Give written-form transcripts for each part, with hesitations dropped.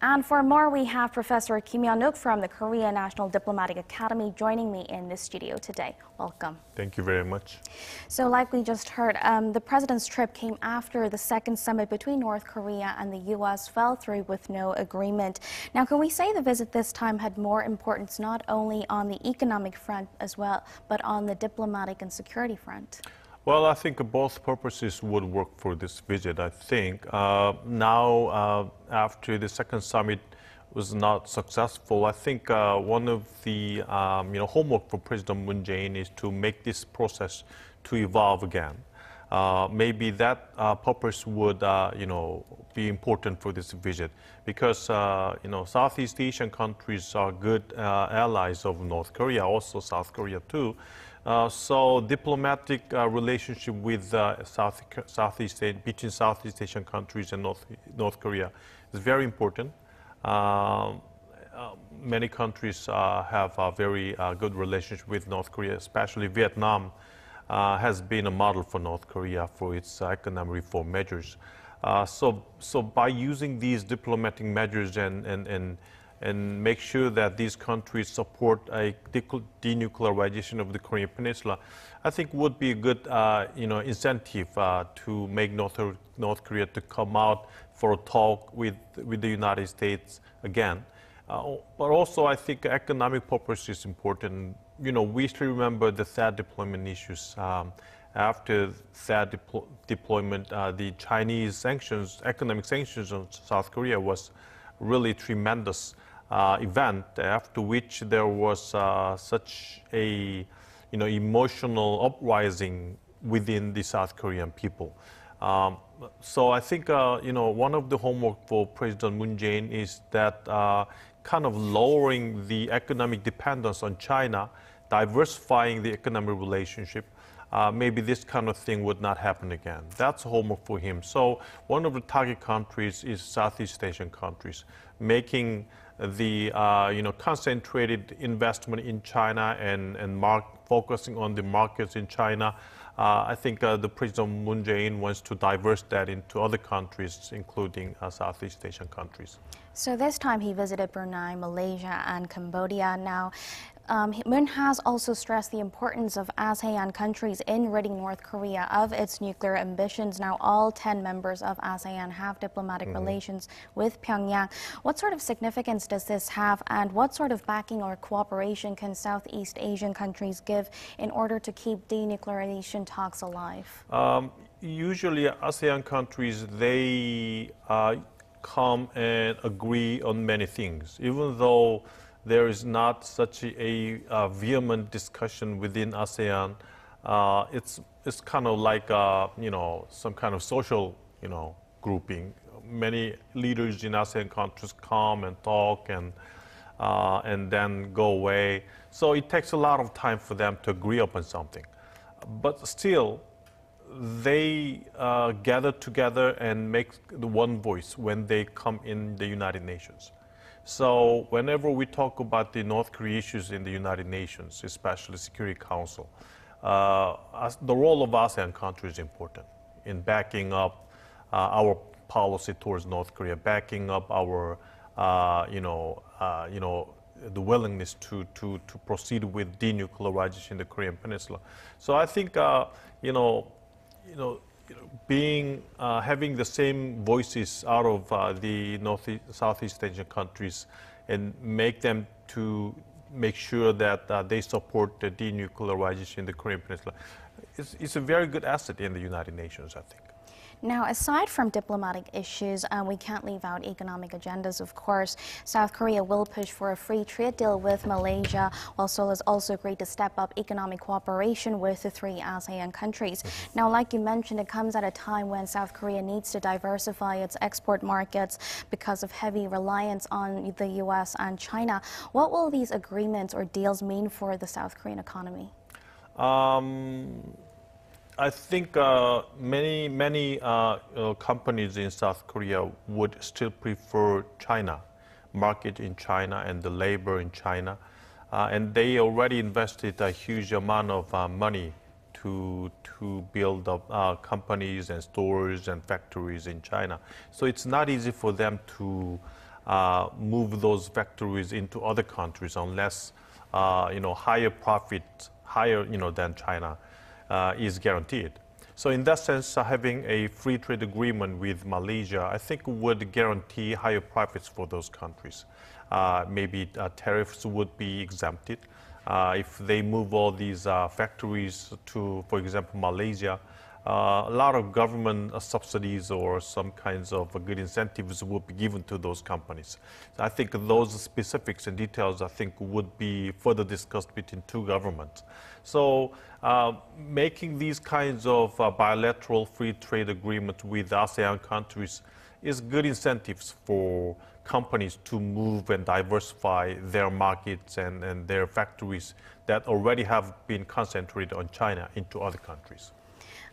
And for more, we have Professor Kim Hyun-wook from the Korean National Diplomatic Academy joining me in the studio today. Welcome. Thank you very much. So like we just heard, the president's trip came after the second summit between North Korea and the U.S. fell through with no agreement. Now, can we say the visit this time had more importance not only on the economic front as well, but on the diplomatic and security front? Well, I think both purposes would work for this visit. I think now, after the second summit was not successful, I think one of the homework for President Moon Jae-in is to make this process to evolve again. Maybe that purpose would be important for this visit because Southeast Asian countries are good allies of North Korea, also South Korea too. So diplomatic relationship with between Southeast Asian countries and North Korea is very important. Many countries have a very good relationship with North Korea, especially Vietnam has been a model for North Korea for its economic reform measures. So by using these diplomatic measures and make sure that these countries support a denuclearization of the Korean Peninsula, I think would be a good incentive to make North Korea to come out for a talk with the United States again. But also, I think economic purpose is important. We still remember the THAAD deployment issues. After THAAD deployment, the Chinese sanctions, economic sanctions on South Korea was really tremendous event, after which there was such a emotional uprising within the South Korean people. So I think one of the homework for President Moon Jae-in is that kind of lowering the economic dependence on China, diversifying the economic relationship. Maybe this kind of thing would not happen again. That's homework for him. So one of the target countries is Southeast Asian countries, making the concentrated investment in China and focusing on the markets in China. I think the President Moon Jae-in wants to diverse that into other countries, including Southeast Asian countries. So this time he visited Brunei, Malaysia, and Cambodia. Now, Moon has also stressed the importance of ASEAN countries in ridding North Korea of its nuclear ambitions. Now, all 10 members of ASEAN have diplomatic relations with Pyongyang. What sort of significance does this have, and what sort of backing or cooperation can Southeast Asian countries give in order to keep denuclearization talks alive? Usually, ASEAN countries, they come and agree on many things, even though there is not such a vehement discussion within ASEAN. It's kind of like some kind of social grouping. Many leaders in ASEAN countries come and talk and then go away. So it takes a lot of time for them to agree upon something. But still, they gather together and make the one voice when they come in the United Nations. So whenever we talk about the North Korea issues in the United Nations, especially Security Council, the role of ASEAN countries is important in backing up our policy towards North Korea, backing up our, the willingness to proceed with denuclearization in the Korean Peninsula. So I think, having the same voices out of the Southeast Asian countries and make them to make sure that they support the denuclearization in the Korean Peninsula, it's a very good asset in the United Nations, I think. Now, aside from diplomatic issues, we can't leave out economic agendas, of course. South Korea will push for a free trade deal with Malaysia, while Seoul has also agreed to step up economic cooperation with the 3 ASEAN countries. Now, like you mentioned, it comes at a time when South Korea needs to diversify its export markets because of heavy reliance on the U.S. and China. What will these agreements or deals mean for the South Korean economy? I think many companies in South Korea would still prefer China, market in China and the labor in China. And they already invested a huge amount of money to build up companies and stores and factories in China. So it's not easy for them to move those factories into other countries unless higher profit, higher than China, is guaranteed. So in that sense, having a free trade agreement with Malaysia, I think would guarantee higher profits for those countries. Maybe tariffs would be exempted. If they move all these factories to, for example, Malaysia, a lot of government subsidies or some kinds of good incentives would be given to those companies. So I think those specifics and details, I think, would be further discussed between two governments. So making these kinds of bilateral free trade agreements with ASEAN countries is good incentives for companies to move and diversify their markets and their factories that already have been concentrated on China into other countries.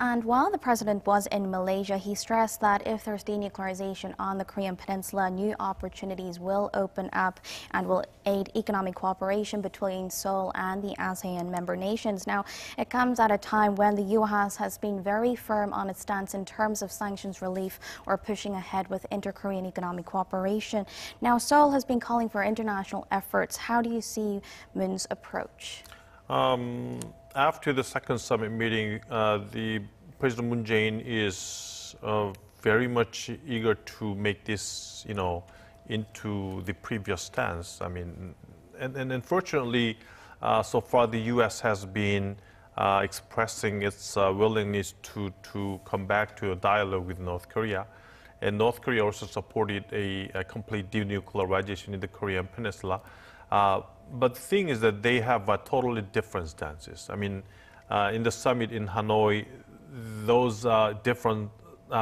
And while the president was in Malaysia, he stressed that if there's denuclearization on the Korean Peninsula, new opportunities will open up and will aid economic cooperation between Seoul and the ASEAN member nations. Now, it comes at a time when the U.S. has been very firm on its stance in terms of sanctions relief or pushing ahead with inter-Korean economic cooperation. Now, Seoul has been calling for international efforts. How do you see Moon's approach? After the second summit meeting, the President Moon Jae-in is very much eager to make this, into the previous stance. I mean, and unfortunately, so far the U.S. has been expressing its willingness to come back to a dialogue with North Korea. And North Korea also supported a complete denuclearization in the Korean Peninsula. But the thing is that they have totally different stances. I mean, in the summit in Hanoi, those different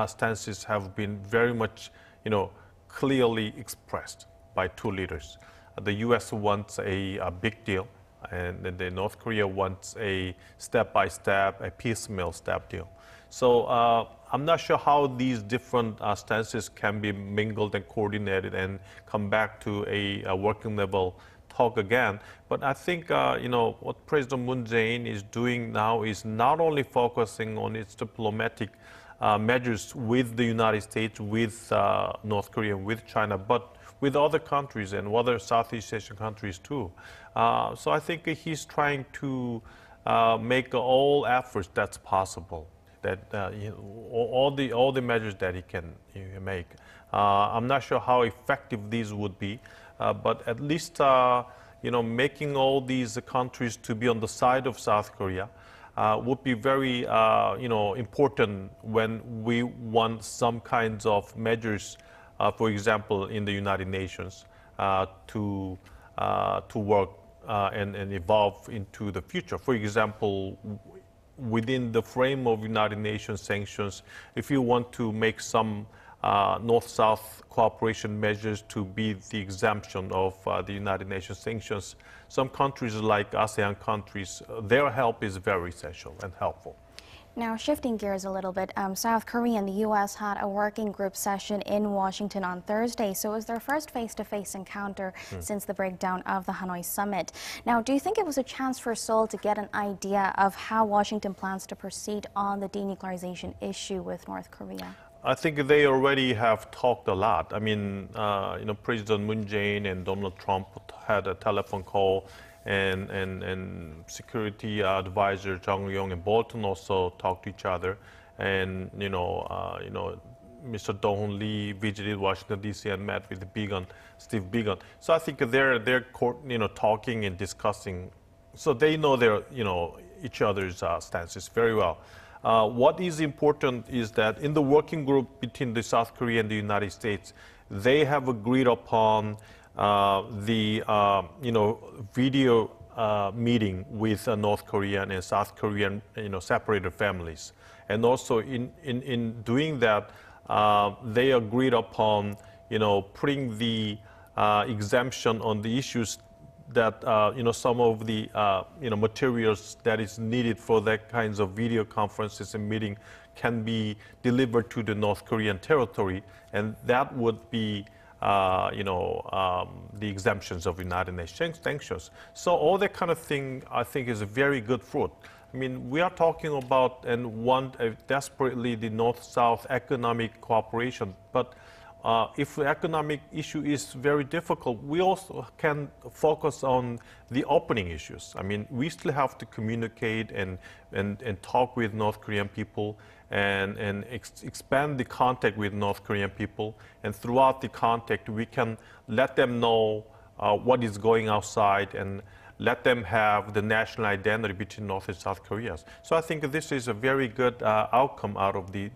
stances have been very much, clearly expressed by two leaders. The U.S. wants a big deal, and then North Korea wants a step-by-step, a piecemeal step deal. So I'm not sure how these different stances can be mingled and coordinated and come back to a working level talk again. But I think, what President Moon Jae-in is doing now is not only focusing on its diplomatic measures with the United States, with North Korea, with China, but with other countries and other Southeast Asian countries too. So I think he's trying to make all efforts that's possible, that all the measures that he can make. I'm not sure how effective these would be, but at least making all these countries to be on the side of South Korea would be very important when we want some kinds of measures, for example, in the United Nations, to work and evolve into the future. For example, within the frame of United Nations sanctions, if you want to make some North-South cooperation measures to be the exemption of the United Nations sanctions, some countries like ASEAN countries, their help is very essential and helpful. Now, shifting gears a little bit, South Korea and the U.S. had a working group session in Washington on Thursday, so it was their first face-to-face encounter since the breakdown of the Hanoi summit. Now, do you think it was a chance for Seoul to get an idea of how Washington plans to proceed on the denuclearization issue with North Korea? I think they already have talked a lot. I mean, President Moon Jae-in and Donald Trump had a telephone call, and security advisor Jung Yong and Bolton also talked to each other. And Mr. Dong-hoon Lee visited Washington D.C. and met with Steve Biegun. So I think they're talking and discussing. So they know their each other's stances very well. What is important is that in the working group between the South Korea and the United States, they have agreed upon the video meeting with North Korean and South Korean separated families, and also in doing that, they agreed upon putting the exemption on the issues that some of the materials that is needed for that kinds of video conferences and meeting can be delivered to the North Korean territory, and that would be the exemptions of United Nations sanctions. So all that kind of thing, I think, is a very good fruit. I mean, we are talking about and want desperately the North-South economic cooperation, but if the economic issue is very difficult, we also can focus on the opening issues. I mean, we still have to communicate and talk with North Korean people and expand the contact with North Korean people. And throughout the contact, we can let them know what is going outside and let them have the national identity between North and South Korea. So I think this is a very good outcome out of the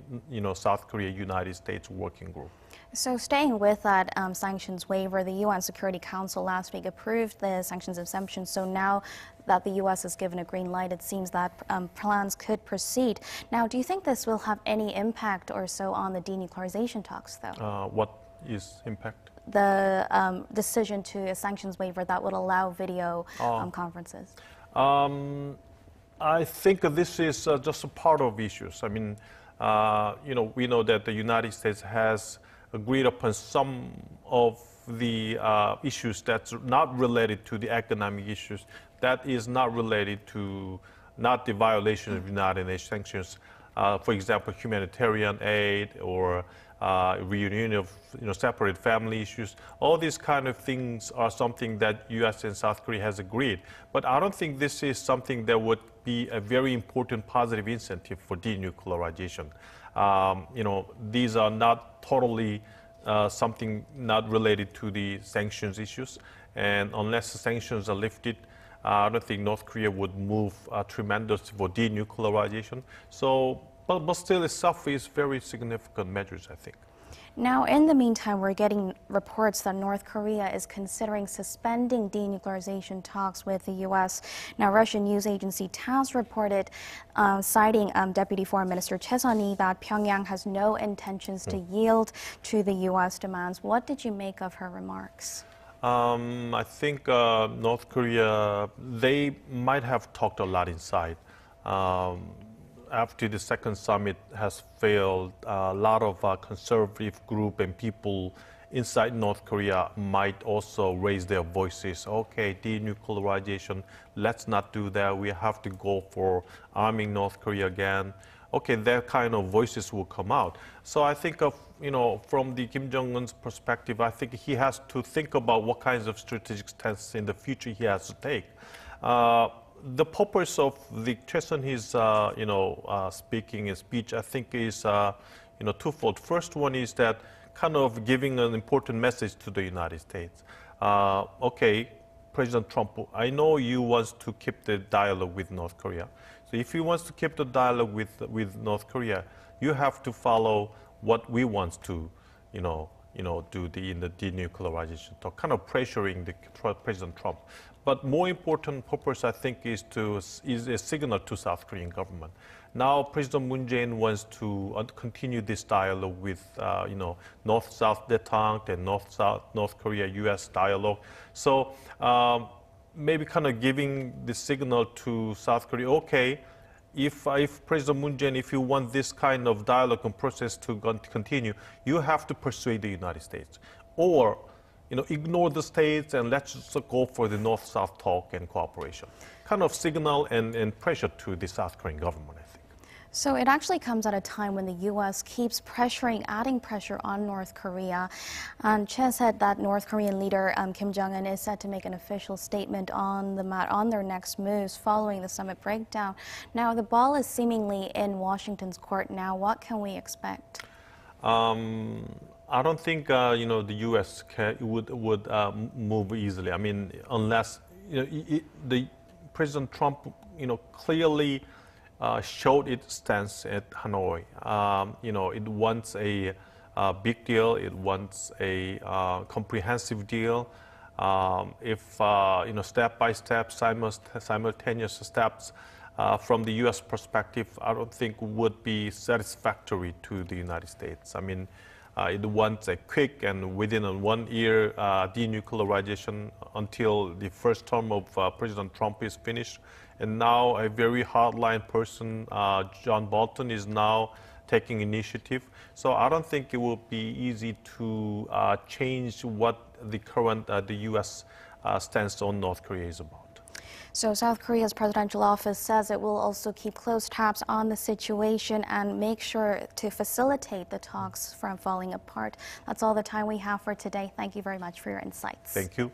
South Korea-United States working group. So staying with that sanctions waiver, the UN Security Council last week approved the sanctions exemption. So now that the U.S. has given a green light, it seems that plans could proceed. Now, do you think this will have any impact or so on the denuclearization talks, though? What is impact? The decision to a sanctions waiver that would allow video conferences. I think this is just a part of issues. I mean, we know that the United States has agreed upon some of the issues that's not related to the economic issues, that is not related to not the violation of United Nations sanctions. For example, humanitarian aid or reunion of separate family issues. All these kind of things are something that U.S. and South Korea has agreed. But I don't think this is something that would be a very important positive incentive for denuclearization. These are not totally something not related to the sanctions issues. And unless the sanctions are lifted, I don't think North Korea would move tremendously for denuclearization. So, but still itself is very significant measures, I think. Now, in the meantime, we're getting reports that North Korea is considering suspending denuclearization talks with the U.S. Now, Russian news agency TASS reported, citing Deputy Foreign Minister Choi Sun-hee, that Pyongyang has no intentions to yield to the U.S. demands. What did you make of her remarks? I think North Korea, they might have talked a lot inside. After the second summit has failed, a lot of conservative group and people inside North Korea might also raise their voices. Okay, denuclearization, let's not do that. We have to go for arming North Korea again. Okay, that kind of voices will come out. So I think from the Kim Jong-un's perspective, I think he has to think about what kinds of strategic stance in the future he has to take. The purpose of the Choi Sun-hee's, speech, I think is, twofold. First one is that kind of giving an important message to the United States. Okay, President Trump, I know you want to keep the dialogue with North Korea. So if you want to keep the dialogue with North Korea, you have to follow what we want to, do in the denuclearization talk, kind of pressuring the President Trump. But more important purpose, I think, is a signal to South Korean government. Now, President Moon Jae-in wants to continue this dialogue with, North-South détente and North Korea-U.S. dialogue. So maybe kind of giving the signal to South Korea, okay, if President Moon Jae-in, if you want this kind of dialogue and process to continue, you have to persuade the United States. Or ignore the states and let's just go for the North-South talk and cooperation. Kind of signal and pressure to the South Korean government, I think. So it actually comes at a time when the U.S. keeps adding pressure on North Korea. And Choi said that North Korean leader Kim Jong-un is set to make an official statement on their next moves following the summit breakdown. Now, the ball is seemingly in Washington's court now. What can we expect? I don't think the U.S. would move easily. I mean, unless the President Trump clearly showed its stance at Hanoi. It wants a big deal. It wants a comprehensive deal. If step by step, simultaneous steps from the U.S. perspective, I don't think would be satisfactory to the United States. I mean, it wants a quick and within a 1 year denuclearization until the first term of President Trump is finished. And now a very hardline person, John Bolton, is now taking initiative. So I don't think it will be easy to change what the current the U.S. stance on North Korea is about. So South Korea's presidential office says it will also keep close tabs on the situation and make sure to facilitate the talks from falling apart. That's all the time we have for today. Thank you very much for your insights. Thank you.